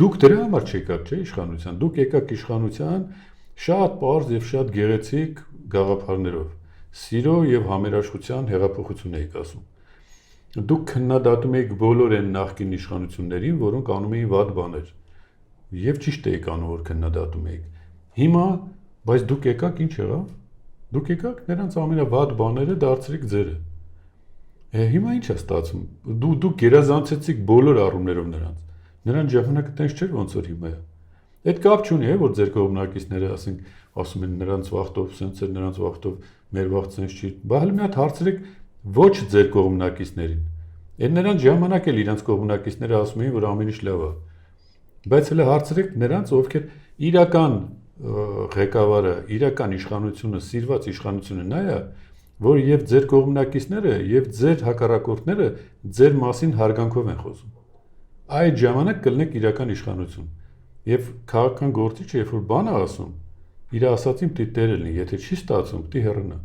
Դուք դրա համար չեկաք, չէ՞, իշխանության։ Դուք եկաք իշխանության շատ պարզ եւ շատ գեղեցիկ գաղափարներով։ Սիրո եւ համերաշխության հեղափոխություն եք ասում։ Դուք քննադատում եք բոլոր այն նախկին իշխանություններին, որոնք անում էին վատ բաներ։ Եվ ճիշտ եք անում, որ քննադատում եք։ Հիմա, բայց դուք եկաք ինչ եղավ։ Դուք եկաք նրանց ամենավատ բաները դարձրիք ձերը։ Հիմա ինչ է ստացվում։ Դուք գերազանցեցիք բոլոր առումներով նրանց։ Նրանց ժամանակը տենց չէր ոնց որ հիմա է։ Այդ կապ չունի, որ ձեր կողմնակիցները ասում են նրանց վախտով սենց էր, նրանց վախտով մեր վախտ սենց չի։ Բա հələ մի հատ հարցրեք ոչ ձեր կողմնակիցներին։ Այդ նրանց ժամանակ էլ իրենց կողմնակիցները ասում էին, որ ամեն ինչ լավ է։ Բայց հələ հարցրեք նրանց, ովքեր իրական ղեկավարը, իրական իշխանությունը, սիրված իշխանությունը նա է, որ եւ ձեր կողմնակիցները եւ ձեր հակառակորդները ձեր մասին հարգանքով են խոսում։ Այդ ժամանակ կլինեք իրական իշխանություն։ Եվ քաղաքական գործիչը, երբ որ բան է ասում, իր ասածին պիտի տերը լինի, եթե չի ստացվում, պիտի հեռանա։